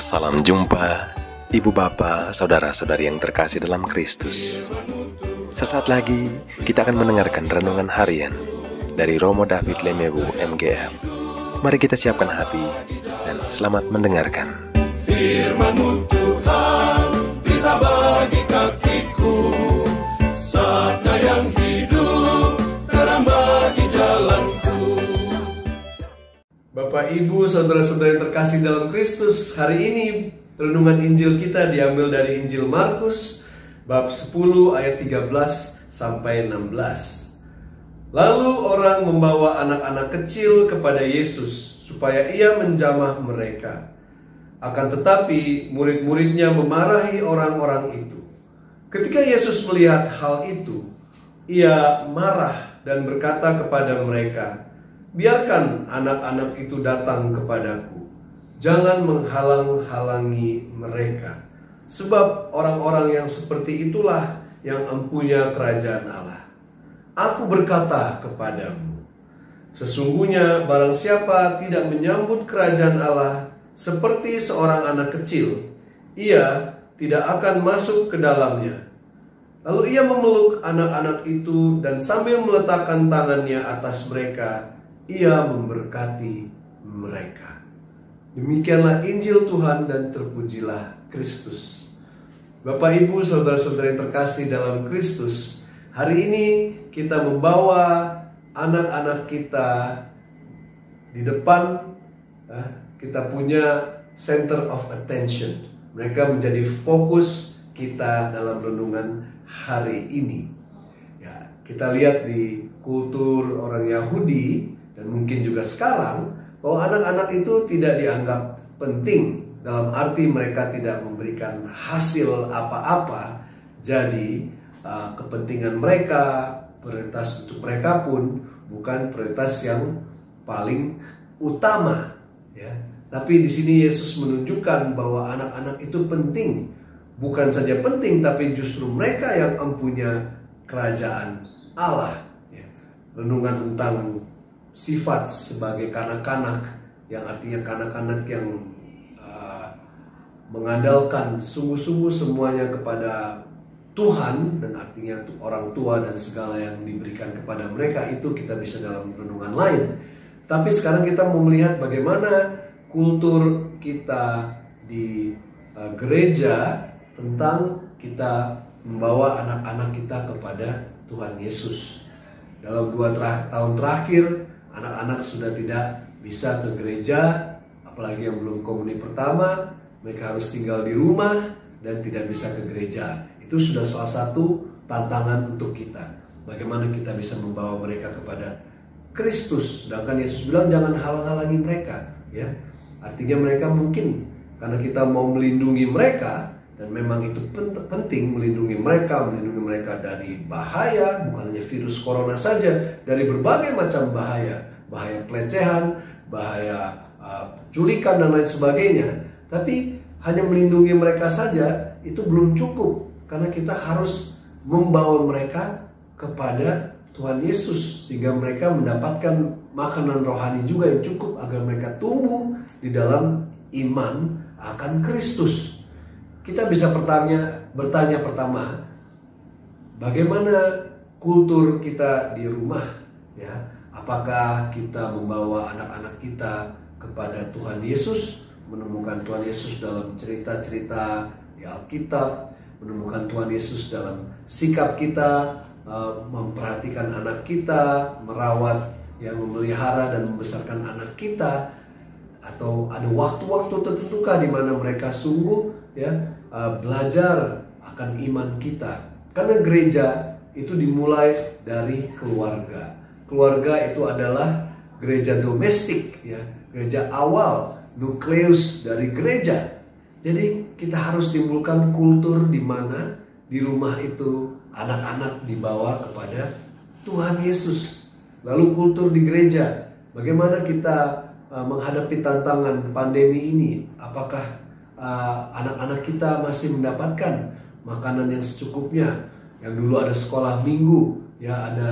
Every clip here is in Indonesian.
Salam jumpa, Ibu Bapak, Saudara-saudari yang terkasih dalam Kristus. Sesaat lagi kita akan mendengarkan renungan harian dari Romo David Lemewu MGL. Mari kita siapkan hati dan selamat mendengarkan. Firman-Mu Tuhan, berita bagi kakiku, sabda yang hidup, terang bagi jalanku. Bapak, Ibu, saudara-saudara yang terkasih dalam Kristus, hari ini renungan Injil kita diambil dari Injil Markus bab 10 ayat 13 sampai 16. Lalu orang membawa anak-anak kecil kepada Yesus supaya ia menjamah mereka. Akan tetapi murid-muridnya memarahi orang-orang itu. Ketika Yesus melihat hal itu, ia marah dan berkata kepada mereka, "Biarkan anak-anak itu datang kepadaku. Jangan menghalang-halangi mereka. Sebab orang-orang yang seperti itulah yang empunya kerajaan Allah. Aku berkata kepadamu, sesungguhnya barang siapa tidak menyambut kerajaan Allah seperti seorang anak kecil, ia tidak akan masuk ke dalamnya." Lalu ia memeluk anak-anak itu dan sambil meletakkan tangannya atas mereka, ia memberkati mereka. Demikianlah Injil Tuhan dan terpujilah Kristus. Bapak, Ibu, saudara-saudara yang terkasih dalam Kristus, hari ini kita membawa anak-anak kita di depan. Kita punya center of attention. Mereka menjadi fokus kita dalam renungan hari ini. Ya, kita lihat di kultur orang Yahudi dan mungkin juga sekarang, bahwa anak-anak itu tidak dianggap penting, dalam arti mereka tidak memberikan hasil apa-apa. Jadi kepentingan mereka, prioritas untuk mereka pun bukan prioritas yang paling utama, ya. Tapi di sini Yesus menunjukkan bahwa anak-anak itu penting. Bukan saja penting, tapi justru mereka yang empunya kerajaan Allah, ya. Renungan tentang sifat sebagai kanak-kanak, yang artinya kanak-kanak yang mengandalkan sungguh-sungguh semuanya kepada Tuhan, dan artinya orang tua dan segala yang diberikan kepada mereka, itu kita bisa dalam renungan lain. Tapi sekarang kita mau melihat bagaimana kultur kita di gereja tentang kita membawa anak-anak kita kepada Tuhan Yesus. Dalam 2 tahun terakhir, anak-anak sudah tidak bisa ke gereja, apalagi yang belum komuni pertama, mereka harus tinggal di rumah dan tidak bisa ke gereja. Itu sudah salah satu tantangan untuk kita. Bagaimana kita bisa membawa mereka kepada Kristus, sedangkan Yesus bilang jangan halang-halangi mereka, ya. Artinya mereka mungkin karena kita mau melindungi mereka, dan memang itu penting melindungi mereka dari bahaya, bukan hanya virus corona saja, dari berbagai macam bahaya pelecehan, bahaya culikan dan lain sebagainya. Tapi hanya melindungi mereka saja itu belum cukup, karena kita harus membawa mereka kepada Tuhan Yesus sehingga mereka mendapatkan makanan rohani juga yang cukup agar mereka tumbuh di dalam iman akan Kristus. Kita bisa bertanya pertama, bagaimana kultur kita di rumah, ya? Apakah kita membawa anak-anak kita kepada Tuhan Yesus, menemukan Tuhan Yesus dalam cerita-cerita di Alkitab, menemukan Tuhan Yesus dalam sikap kita, memperhatikan anak kita, merawat, memelihara dan membesarkan anak kita, atau ada waktu-waktu tertentukah di mana mereka sungguh belajar akan iman kita. Karena gereja itu dimulai dari keluarga. Keluarga itu adalah gereja domestik, ya, gereja awal, nukleus dari gereja. Jadi kita harus timbulkan kultur di mana di rumah itu anak-anak dibawa kepada Tuhan Yesus. Lalu kultur di gereja, bagaimana kita menghadapi tantangan pandemi ini? Apakah anak-anak kita masih mendapatkan makanan yang secukupnya? Yang dulu ada sekolah minggu, ya, ada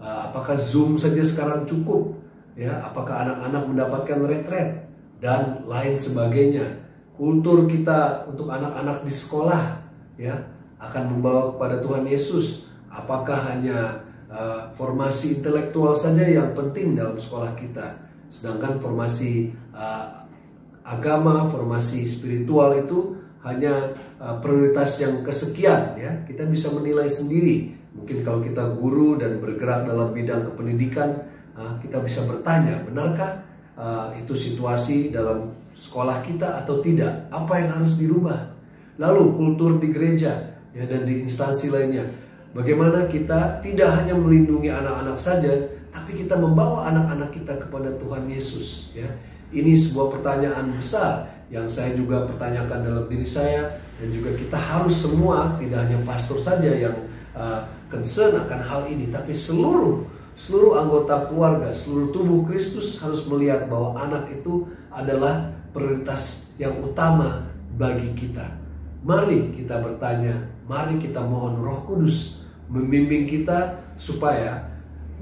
apakah Zoom saja sekarang cukup? Ya, apakah anak-anak mendapatkan retret dan lain sebagainya? kultur kita untuk anak-anak di sekolah ya akan membawa kepada Tuhan Yesus? Apakah hanya formasi intelektual saja yang penting dalam sekolah kita, sedangkan formasi agama, formasi spiritual itu hanya prioritas yang kesekian ya? Kita bisa menilai sendiri. Mungkin kalau kita guru dan bergerak dalam bidang kependidikan, kita bisa bertanya, benarkah itu situasi dalam sekolah kita atau tidak? Apa yang harus dirubah? Lalu kultur di gereja ya, dan di instansi lainnya, bagaimana kita tidak hanya melindungi anak-anak saja, tapi kita membawa anak-anak kita kepada Tuhan Yesus ya. Ini sebuah pertanyaan besar yang saya juga pertanyakan dalam diri saya, dan juga kita harus semua, tidak hanya pastor saja yang concern akan hal ini, tapi seluruh anggota keluarga, seluruh tubuh Kristus harus melihat bahwa anak itu adalah prioritas yang utama bagi kita. Mari kita bertanya, mari kita mohon Roh Kudus membimbing kita supaya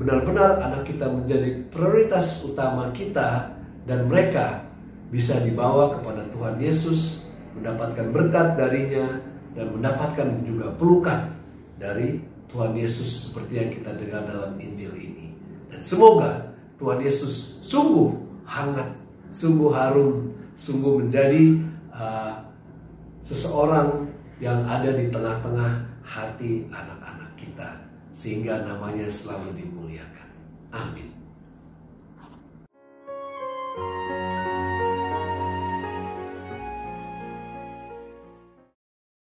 benar-benar anak kita menjadi prioritas utama kita, dan mereka bisa dibawa kepada Tuhan Yesus, mendapatkan berkat darinya, dan mendapatkan juga pelukan dari Tuhan Yesus seperti yang kita dengar dalam Injil ini. Dan semoga Tuhan Yesus sungguh hangat, sungguh harum, sungguh menjadi seseorang yang ada di tengah-tengah hati anak-anak kita, sehingga namanya selalu dimuliakan. Amin.